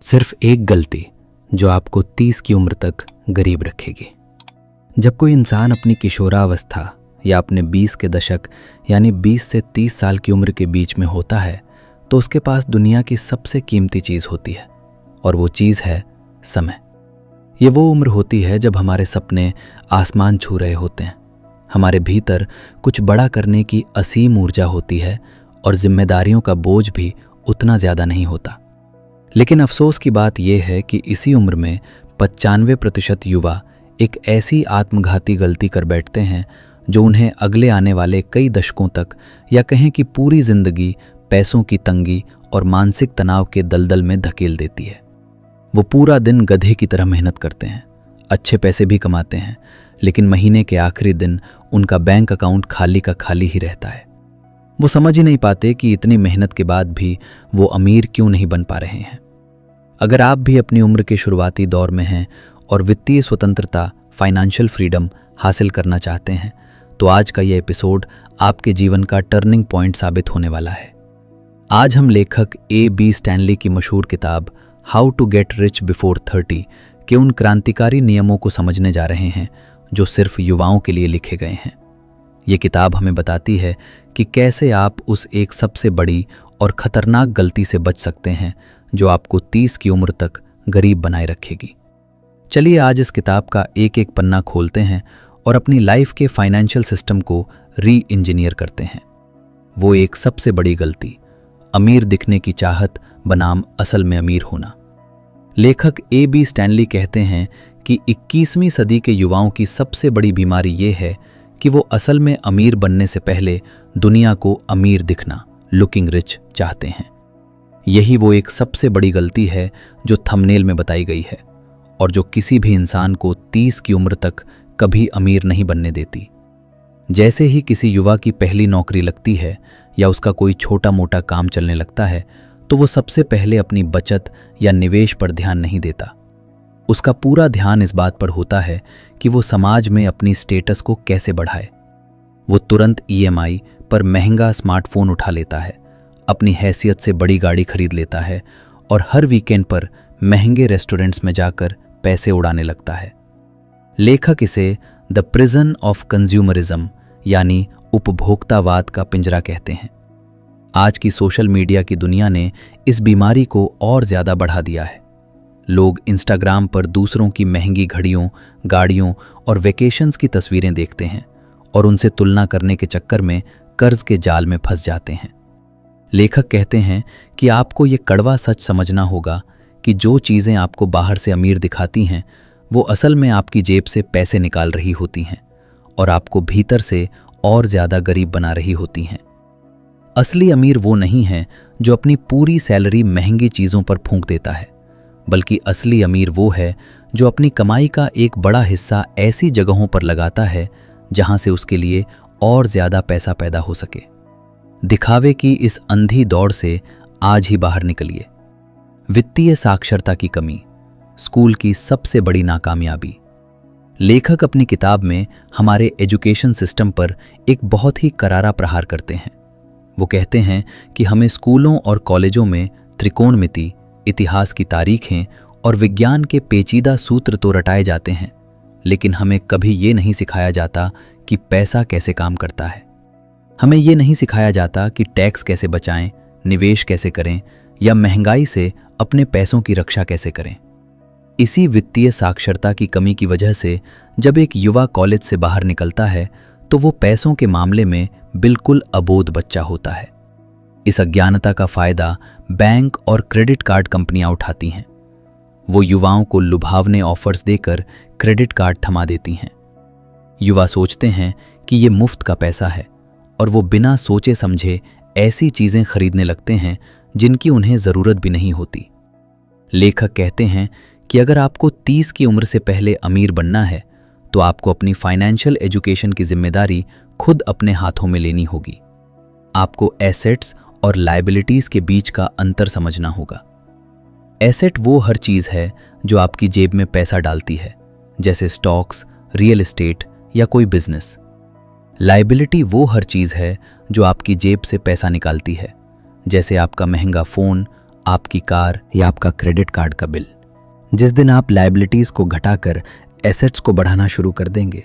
सिर्फ एक गलती जो आपको 30 की उम्र तक गरीब रखेगी। जब कोई इंसान अपनी किशोरावस्था या अपने 20 के दशक यानी 20 से 30 साल की उम्र के बीच में होता है तो उसके पास दुनिया की सबसे कीमती चीज़ होती है और वो चीज़ है समय। ये वो उम्र होती है जब हमारे सपने आसमान छू रहे होते हैं, हमारे भीतर कुछ बड़ा करने की असीम ऊर्जा होती है और जिम्मेदारियों का बोझ भी उतना ज़्यादा नहीं होता। लेकिन अफसोस की बात यह है कि इसी उम्र में 95% युवा एक ऐसी आत्मघाती गलती कर बैठते हैं जो उन्हें अगले आने वाले कई दशकों तक या कहें कि पूरी जिंदगी पैसों की तंगी और मानसिक तनाव के दलदल में धकेल देती है। वो पूरा दिन गधे की तरह मेहनत करते हैं, अच्छे पैसे भी कमाते हैं, लेकिन महीने के आखिरी दिन उनका बैंक अकाउंट खाली का खाली ही रहता है। वो समझ ही नहीं पाते कि इतनी मेहनत के बाद भी वो अमीर क्यों नहीं बन पा रहे हैं। अगर आप भी अपनी उम्र के शुरुआती दौर में हैं और वित्तीय स्वतंत्रता, फाइनेंशियल फ्रीडम हासिल करना चाहते हैं तो आज का ये एपिसोड आपके जीवन का टर्निंग पॉइंट साबित होने वाला है। आज हम लेखक A.B. स्टैनली की मशहूर किताब how to get rich before 30 के उन क्रांतिकारी नियमों को समझने जा रहे हैं जो सिर्फ युवाओं के लिए लिखे गए हैं। ये किताब हमें बताती है कि कैसे आप उस एक सबसे बड़ी और खतरनाक गलती से बच सकते हैं जो आपको 30 की उम्र तक गरीब बनाए रखेगी। चलिए आज इस किताब का एक एक पन्ना खोलते हैं और अपनी लाइफ के फाइनेंशियल सिस्टम को री इंजीनियर करते हैं। वो एक सबसे बड़ी गलती, अमीर दिखने की चाहत बनाम असल में अमीर होना। लेखक A.B. स्टैनली कहते हैं कि 21वीं सदी के युवाओं की सबसे बड़ी बीमारी ये है कि वो असल में अमीर बनने से पहले दुनिया को अमीर दिखना, लुकिंग रिच चाहते हैं। यही वो एक सबसे बड़ी गलती है जो थंबनेल में बताई गई है और जो किसी भी इंसान को 30 की उम्र तक कभी अमीर नहीं बनने देती। जैसे ही किसी युवा की पहली नौकरी लगती है या उसका कोई छोटा मोटा काम चलने लगता है तो वो सबसे पहले अपनी बचत या निवेश पर ध्यान नहीं देता। उसका पूरा ध्यान इस बात पर होता है कि वो समाज में अपनी स्टेटस को कैसे बढ़ाए। वो तुरंत EMI पर महंगा स्मार्टफोन उठा लेता है, अपनी हैसियत से बड़ी गाड़ी खरीद लेता है और हर वीकेंड पर महंगे रेस्टोरेंट्स में जाकर पैसे उड़ाने लगता है। लेखक इसे द प्रिजन ऑफ कंज्यूमरिज्म यानी उपभोक्तावाद का पिंजरा कहते हैं। आज की सोशल मीडिया की दुनिया ने इस बीमारी को और ज़्यादा बढ़ा दिया है। लोग इंस्टाग्राम पर दूसरों की महंगी घड़ियों, गाड़ियों और वेकेशंस की तस्वीरें देखते हैं और उनसे तुलना करने के चक्कर में कर्ज के जाल में फंस जाते हैं। लेखक कहते हैं कि आपको ये कड़वा सच समझना होगा कि जो चीज़ें आपको बाहर से अमीर दिखाती हैं वो असल में आपकी जेब से पैसे निकाल रही होती हैं और आपको भीतर से और ज़्यादा गरीब बना रही होती हैं। असली अमीर वो नहीं है जो अपनी पूरी सैलरी महंगी चीज़ों पर फूंक देता है, बल्कि असली अमीर वो है जो अपनी कमाई का एक बड़ा हिस्सा ऐसी जगहों पर लगाता है जहां से उसके लिए और ज़्यादा पैसा पैदा हो सके। दिखावे की इस अंधी दौड़ से आज ही बाहर निकलिए। वित्तीय साक्षरता की कमी, स्कूल की सबसे बड़ी नाकामयाबी। लेखक अपनी किताब में हमारे एजुकेशन सिस्टम पर एक बहुत ही करारा प्रहार करते हैं। वो कहते हैं कि हमें स्कूलों और कॉलेजों में त्रिकोणमिति, इतिहास की तारीखें और विज्ञान के पेचीदा सूत्र तो रटाए जाते हैं, लेकिन हमें कभी ये नहीं सिखाया जाता कि पैसा कैसे काम करता है। हमें ये नहीं सिखाया जाता कि टैक्स कैसे बचाएं, निवेश कैसे करें या महंगाई से अपने पैसों की रक्षा कैसे करें। इसी वित्तीय साक्षरता की कमी की वजह से जब एक युवा कॉलेज से बाहर निकलता है तो वो पैसों के मामले में बिल्कुल अबोध बच्चा होता है। इस अज्ञानता का फायदा बैंक और क्रेडिट कार्ड कंपनियां उठाती हैं। वो युवाओं को लुभावने ऑफर्स देकर क्रेडिट कार्ड थमा देती हैं। युवा सोचते हैं कि ये मुफ्त का पैसा है और वो बिना सोचे समझे ऐसी चीज़ें खरीदने लगते हैं जिनकी उन्हें ज़रूरत भी नहीं होती। लेखक कहते हैं कि अगर आपको 30 की उम्र से पहले अमीर बनना है तो आपको अपनी फाइनेंशियल एजुकेशन की जिम्मेदारी खुद अपने हाथों में लेनी होगी। आपको एसेट्स और लायबिलिटीज़ के बीच का अंतर समझना होगा। एसेट वो हर चीज़ है जो आपकी जेब में पैसा डालती है, जैसे स्टॉक्स, रियल एस्टेट या कोई बिजनेस। लायबिलिटी वो हर चीज़ है जो आपकी जेब से पैसा निकालती है, जैसे आपका महंगा फ़ोन, आपकी कार या आपका क्रेडिट कार्ड का बिल। जिस दिन आप लायबिलिटीज को घटाकर एसेट्स को बढ़ाना शुरू कर देंगे,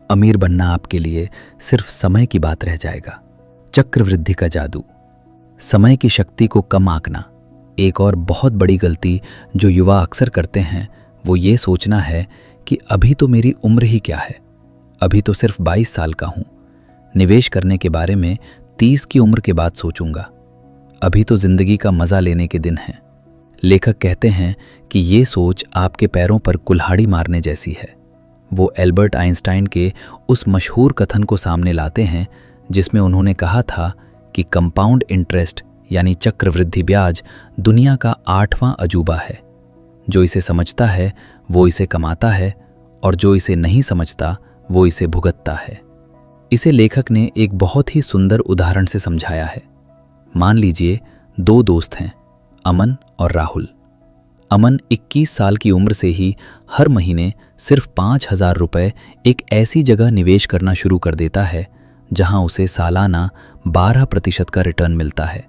अमीर बनना आपके लिए सिर्फ समय की बात रह जाएगा। चक्रवृद्धि का जादू, समय की शक्ति को कम आंकना। एक और बहुत बड़ी गलती जो युवा अक्सर करते हैं वो ये सोचना है कि अभी तो मेरी उम्र ही क्या है, अभी तो सिर्फ 22 साल का हूँ, निवेश करने के बारे में 30 की उम्र के बाद सोचूंगा, अभी तो जिंदगी का मजा लेने के दिन हैं। लेखक कहते हैं कि ये सोच आपके पैरों पर कुल्हाड़ी मारने जैसी है। वो एल्बर्ट आइंस्टाइन के उस मशहूर कथन को सामने लाते हैं जिसमें उन्होंने कहा था कि कंपाउंड इंटरेस्ट यानी चक्रवृद्धि ब्याज दुनिया का 8वां अजूबा है। जो इसे समझता है वो इसे कमाता है और जो इसे नहीं समझता वो इसे भुगतता है। इसे लेखक ने एक बहुत ही सुंदर उदाहरण से समझाया है। मान लीजिए 2 दोस्त हैं, अमन और राहुल। अमन 21 साल की उम्र से ही हर महीने सिर्फ 5,000 रुपये एक ऐसी जगह निवेश करना शुरू कर देता है जहां उसे सालाना 12% का रिटर्न मिलता है।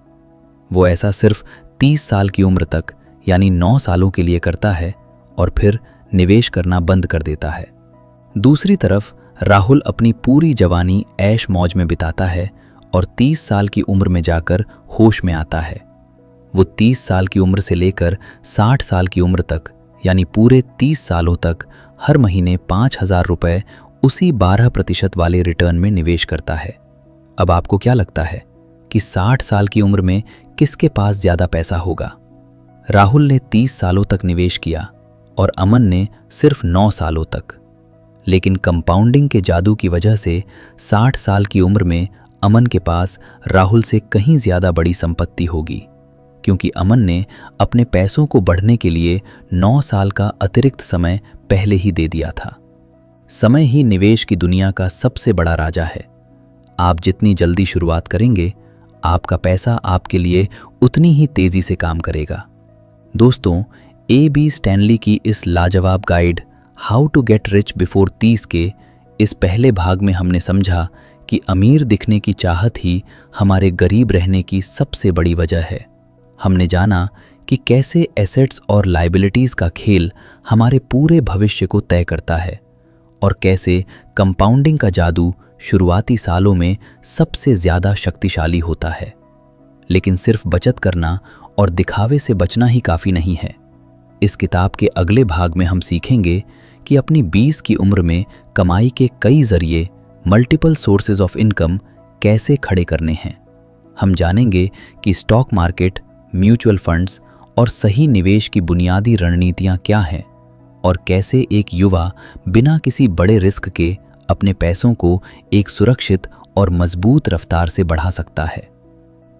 वो ऐसा सिर्फ 30 साल की उम्र तक यानी 9 सालों के लिए करता है और फिर निवेश करना बंद कर देता है। दूसरी तरफ राहुल अपनी पूरी जवानी ऐश मौज में बिताता है और 30 साल की उम्र में जाकर होश में आता है। वो 30 साल की उम्र से लेकर 60 साल की उम्र तक यानी पूरे 30 सालों तक हर महीने 5,000 रुपये उसी 12% वाले रिटर्न में निवेश करता है। अब आपको क्या लगता है कि 60 साल की उम्र में किसके पास ज़्यादा पैसा होगा? राहुल ने 30 सालों तक निवेश किया और अमन ने सिर्फ 9 सालों तक। लेकिन कंपाउंडिंग के जादू की वजह से 60 साल की उम्र में अमन के पास राहुल से कहीं ज़्यादा बड़ी संपत्ति होगी, क्योंकि अमन ने अपने पैसों को बढ़ने के लिए 9 साल का अतिरिक्त समय पहले ही दे दिया था। समय ही निवेश की दुनिया का सबसे बड़ा राजा है। आप जितनी जल्दी शुरुआत करेंगे, आपका पैसा आपके लिए उतनी ही तेजी से काम करेगा। दोस्तों, A.B. स्टैनली की इस लाजवाब guide how to get rich before 30 के इस पहले भाग में हमने समझा कि अमीर दिखने की चाहत ही हमारे गरीब रहने की सबसे बड़ी वजह है। हमने जाना कि कैसे एसेट्स और लायबिलिटीज़ का खेल हमारे पूरे भविष्य को तय करता है और कैसे कंपाउंडिंग का जादू शुरुआती सालों में सबसे ज़्यादा शक्तिशाली होता है। लेकिन सिर्फ बचत करना और दिखावे से बचना ही काफ़ी नहीं है। इस किताब के अगले भाग में हम सीखेंगे कि अपनी 20 की उम्र में कमाई के कई जरिए मल्टीपल सोर्सेज ऑफ इनकम कैसे खड़े करने हैं। हम जानेंगे कि स्टॉक मार्केट, म्यूचुअल फंड्स और सही निवेश की बुनियादी रणनीतियां क्या हैं और कैसे एक युवा बिना किसी बड़े रिस्क के अपने पैसों को एक सुरक्षित और मजबूत रफ्तार से बढ़ा सकता है।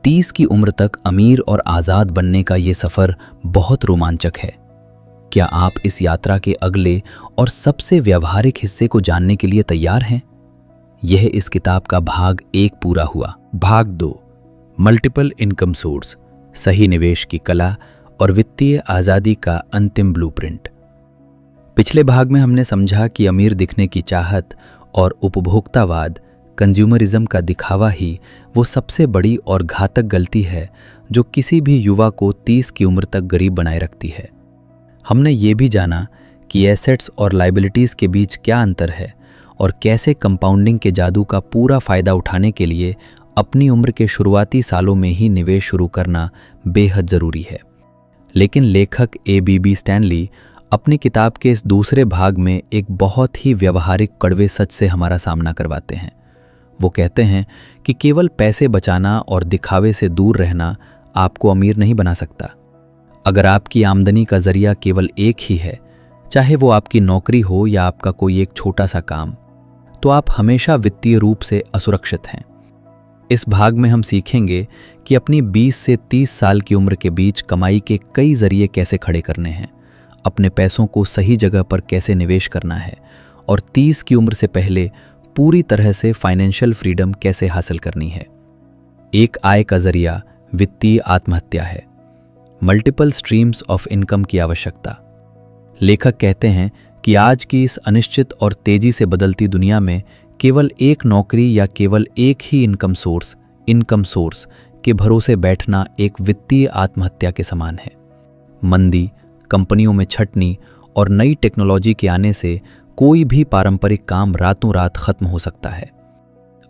30 की उम्र तक अमीर और आज़ाद बनने का ये सफ़र बहुत रोमांचक है। क्या आप इस यात्रा के अगले और सबसे व्यावहारिक हिस्से को जानने के लिए तैयार हैं? यह इस किताब का भाग 1 पूरा हुआ। भाग 2, मल्टीपल इनकम सोर्स, सही निवेश की कला और वित्तीय आज़ादी का अंतिम ब्लूप्रिंट। पिछले भाग में हमने समझा कि अमीर दिखने की चाहत और उपभोक्तावाद, कंज्यूमरिज्म का दिखावा ही वो सबसे बड़ी और घातक गलती है जो किसी भी युवा को 30 की उम्र तक गरीब बनाए रखती है। हमने ये भी जाना कि एसेट्स और लायबिलिटीज़ के बीच क्या अंतर है और कैसे कंपाउंडिंग के जादू का पूरा फ़ायदा उठाने के लिए अपनी उम्र के शुरुआती सालों में ही निवेश शुरू करना बेहद ज़रूरी है। लेकिन लेखक A.B. स्टैनली अपनी किताब के इस दूसरे भाग में एक बहुत ही व्यवहारिक कड़वे सच से हमारा सामना करवाते हैं। वो कहते हैं कि केवल पैसे बचाना और दिखावे से दूर रहना आपको अमीर नहीं बना सकता। अगर आपकी आमदनी का जरिया केवल एक ही है, चाहे वो आपकी नौकरी हो या आपका कोई एक छोटा सा काम, तो आप हमेशा वित्तीय रूप से असुरक्षित हैं। इस भाग में हम सीखेंगे कि अपनी 20 से 30 साल की उम्र के बीच कमाई के कई जरिए कैसे खड़े करने हैं, अपने पैसों को सही जगह पर कैसे निवेश करना है और 30 की उम्र से पहले पूरी तरह से फाइनेंशियल फ्रीडम कैसे हासिल करनी है। एक आय का जरिया वित्तीय आत्महत्या है। मल्टीपल स्ट्रीम्स ऑफ इनकम की आवश्यकता। लेखक कहते हैं कि आज की इस अनिश्चित और तेजी से बदलती दुनिया में केवल एक नौकरी या केवल एक ही इनकम सोर्स के भरोसे बैठना एक वित्तीय आत्महत्या के समान है। मंदी, कंपनियों में छटनी और नई टेक्नोलॉजी के आने से कोई भी पारंपरिक काम रातों रात खत्म हो सकता है।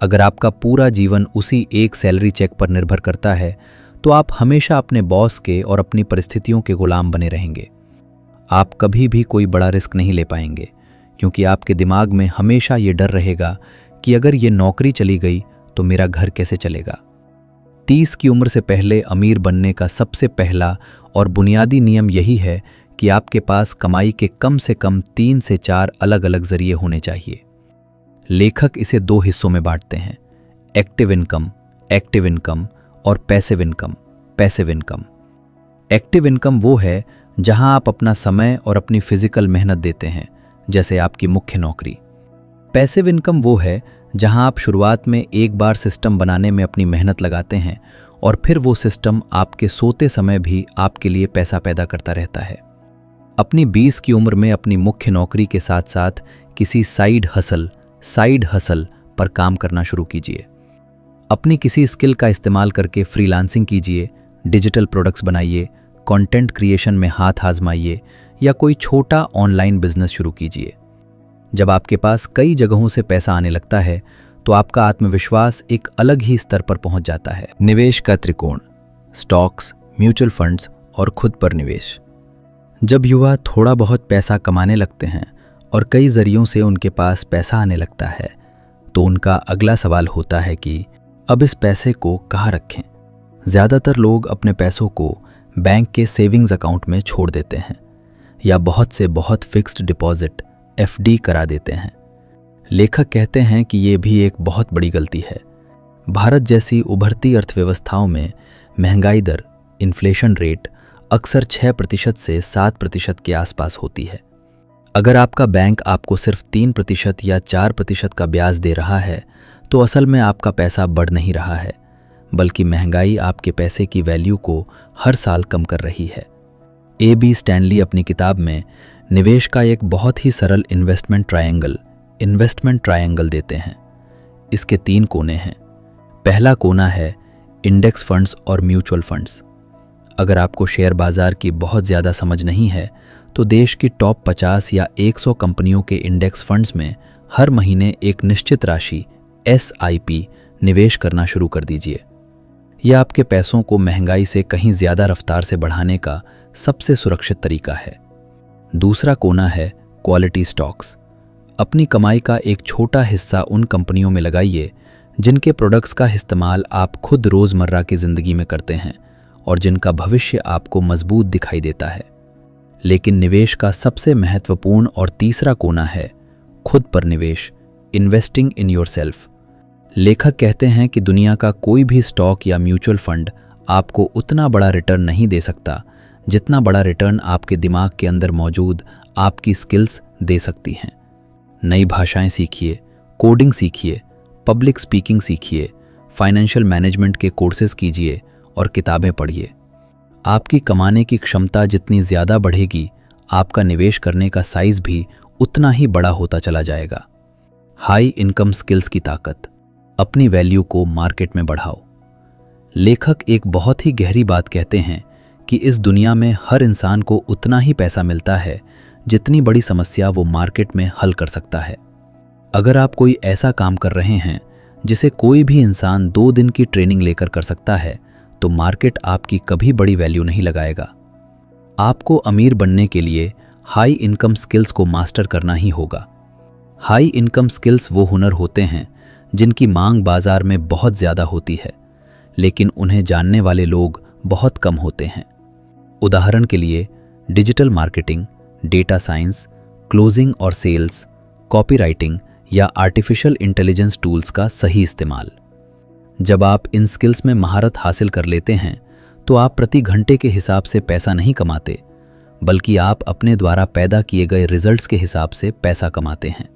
अगर आपका पूरा जीवन उसी एक सैलरी चेक पर निर्भर करता है तो आप हमेशा अपने बॉस के और अपनी परिस्थितियों के गुलाम बने रहेंगे। आप कभी भी कोई बड़ा रिस्क नहीं ले पाएंगे, क्योंकि आपके दिमाग में हमेशा ये डर रहेगा कि अगर ये नौकरी चली गई तो मेरा घर कैसे चलेगा। 30 की उम्र से पहले अमीर बनने का सबसे पहला और बुनियादी नियम यही है कि आपके पास कमाई के कम से कम 3 से 4 अलग अलग जरिए होने चाहिए। लेखक इसे 2 हिस्सों में बांटते हैं, एक्टिव इनकम और पैसिव इनकम। एक्टिव इनकम वो है जहां आप अपना समय और अपनी फिजिकल मेहनत देते हैं, जैसे आपकी मुख्य नौकरी। पैसिव इनकम वो है जहां आप शुरुआत में एक बार सिस्टम बनाने में अपनी मेहनत लगाते हैं और फिर वो सिस्टम आपके सोते समय भी आपके लिए पैसा पैदा करता रहता है। अपनी 20 की उम्र में अपनी मुख्य नौकरी के साथ साथ किसी साइड हसल पर काम करना शुरू कीजिए। अपनी किसी स्किल का इस्तेमाल करके फ्रीलांसिंग कीजिए, डिजिटल प्रोडक्ट्स बनाइए, कंटेंट क्रिएशन में हाथ आजमाइए या कोई छोटा ऑनलाइन बिजनेस शुरू कीजिए। जब आपके पास कई जगहों से पैसा आने लगता है तो आपका आत्मविश्वास एक अलग ही स्तर पर पहुंच जाता है। निवेश का त्रिकोण, स्टॉक्स, म्यूचुअल फंड्स और खुद पर निवेश। जब युवा थोड़ा बहुत पैसा कमाने लगते हैं और कई जरियों से उनके पास पैसा आने लगता है तो उनका अगला सवाल होता है कि अब इस पैसे को कहाँ रखें। ज़्यादातर लोग अपने पैसों को बैंक के सेविंग्स अकाउंट में छोड़ देते हैं या बहुत से बहुत फिक्स्ड डिपॉजिट FD करा देते हैं। लेखक कहते हैं कि ये भी एक बहुत बड़ी गलती है। भारत जैसी उभरती अर्थव्यवस्थाओं में महंगाई दर, इन्फ्लेशन रेट अक्सर 6% से 7% के आसपास होती है। अगर आपका बैंक आपको सिर्फ 3% या 4% का ब्याज दे रहा है तो असल में आपका पैसा बढ़ नहीं रहा है, बल्कि महंगाई आपके पैसे की वैल्यू को हर साल कम कर रही है। AB स्टैनली अपनी किताब में निवेश का एक बहुत ही सरल इन्वेस्टमेंट ट्रायंगल देते हैं। इसके 3 कोने हैं। पहला कोना है इंडेक्स फंड्स और म्यूचुअल फंड्स। अगर आपको शेयर बाजार की बहुत ज़्यादा समझ नहीं है तो देश की टॉप 50 या 100 कंपनियों के इंडेक्स फंड्स में हर महीने एक निश्चित राशि SIP निवेश करना शुरू कर दीजिए। यह आपके पैसों को महंगाई से कहीं ज़्यादा रफ्तार से बढ़ाने का सबसे सुरक्षित तरीका है। दूसरा कोना है क्वालिटी स्टॉक्स। अपनी कमाई का एक छोटा हिस्सा उन कंपनियों में लगाइए जिनके प्रोडक्ट्स का इस्तेमाल आप खुद रोज़मर्रा की ज़िंदगी में करते हैं और जिनका भविष्य आपको मजबूत दिखाई देता है। लेकिन निवेश का सबसे महत्वपूर्ण और तीसरा कोना है खुद पर निवेश, इन्वेस्टिंग इन योरसेल्फ। लेखक कहते हैं कि दुनिया का कोई भी स्टॉक या म्यूचुअल फंड आपको उतना बड़ा रिटर्न नहीं दे सकता जितना बड़ा रिटर्न आपके दिमाग के अंदर मौजूद आपकी स्किल्स दे सकती हैं। नई भाषाएं सीखिए, कोडिंग सीखिए, पब्लिक स्पीकिंग सीखिए, फाइनेंशियल मैनेजमेंट के कोर्सेज कीजिए और किताबें पढ़िए। आपकी कमाने की क्षमता जितनी ज़्यादा बढ़ेगी, आपका निवेश करने का साइज भी उतना ही बड़ा होता चला जाएगा। हाई इनकम स्किल्स की ताकत, अपनी वैल्यू को मार्केट में बढ़ाओ। लेखक एक बहुत ही गहरी बात कहते हैं कि इस दुनिया में हर इंसान को उतना ही पैसा मिलता है जितनी बड़ी समस्या वो मार्केट में हल कर सकता है। अगर आप कोई ऐसा काम कर रहे हैं जिसे कोई भी इंसान 2 दिन की ट्रेनिंग लेकर कर सकता है तो मार्केट आपकी कभी बड़ी वैल्यू नहीं लगाएगा। आपको अमीर बनने के लिए हाई इनकम स्किल्स को मास्टर करना ही होगा। हाई इनकम स्किल्स वो हुनर होते हैं जिनकी मांग बाजार में बहुत ज़्यादा होती है, लेकिन उन्हें जानने वाले लोग बहुत कम होते हैं। उदाहरण के लिए digital marketing, data science, closing और सेल्स, कॉपीराइटिंग या आर्टिफिशियल इंटेलिजेंस टूल्स का सही इस्तेमाल। जब आप इन स्किल्स में महारत हासिल कर लेते हैं तो आप प्रति घंटे के हिसाब से पैसा नहीं कमाते, बल्कि आप अपने द्वारा पैदा किए गए रिजल्ट्स के हिसाब से पैसा कमाते हैं।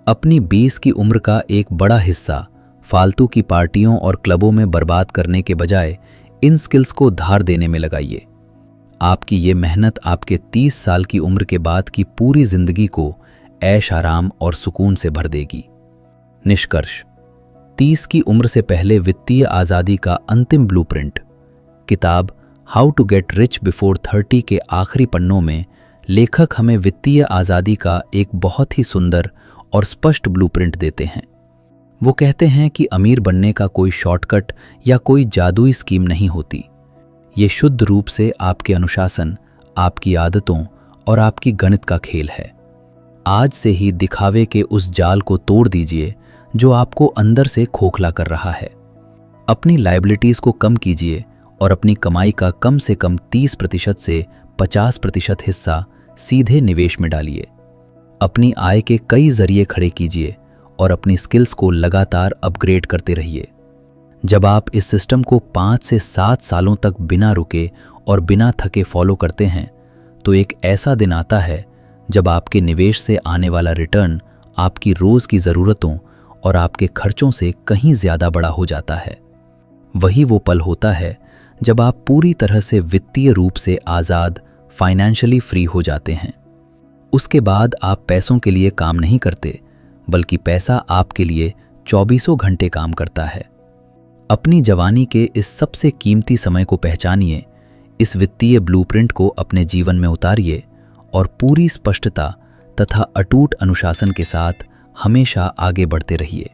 अपनी 20 की उम्र का एक बड़ा हिस्सा फालतू की पार्टियों और क्लबों में बर्बाद करने के बजाय इन स्किल्स को धार देने में लगाइए। आपकी ये मेहनत आपके 30 साल की उम्र के बाद की पूरी जिंदगी को ऐश आराम और सुकून से भर देगी। निष्कर्ष, 30 की उम्र से पहले वित्तीय आज़ादी का अंतिम ब्लूप्रिंट। किताब how to get rich before 30 के आखिरी पन्नों में लेखक हमें वित्तीय आज़ादी का एक बहुत ही सुंदर और स्पष्ट ब्लूप्रिंट देते हैं। वो कहते हैं कि अमीर बनने का कोई शॉर्टकट या कोई जादुई स्कीम नहीं होती। ये शुद्ध रूप से आपके अनुशासन, आपकी आदतों और आपकी गणित का खेल है। आज से ही दिखावे के उस जाल को तोड़ दीजिए जो आपको अंदर से खोखला कर रहा है। अपनी लायबिलिटीज़ को कम कीजिए और अपनी कमाई का कम से कम 30% से 50% हिस्सा सीधे निवेश में डालिए। अपनी आय के कई जरिए खड़े कीजिए और अपनी स्किल्स को लगातार अपग्रेड करते रहिए। जब आप इस सिस्टम को 5 से 7 सालों तक बिना रुके और बिना थके फॉलो करते हैं तो एक ऐसा दिन आता है जब आपके निवेश से आने वाला रिटर्न आपकी रोज की ज़रूरतों और आपके खर्चों से कहीं ज़्यादा बड़ा हो जाता है। वही वो पल होता है जब आप पूरी तरह से वित्तीय रूप से आज़ाद, फाइनेंशियली फ्री हो जाते हैं। उसके बाद आप पैसों के लिए काम नहीं करते, बल्कि पैसा आपके लिए 24 घंटे काम करता है। अपनी जवानी के इस सबसे कीमती समय को पहचानिए, इस वित्तीय ब्लूप्रिंट को अपने जीवन में उतारिए और पूरी स्पष्टता तथा अटूट अनुशासन के साथ हमेशा आगे बढ़ते रहिए।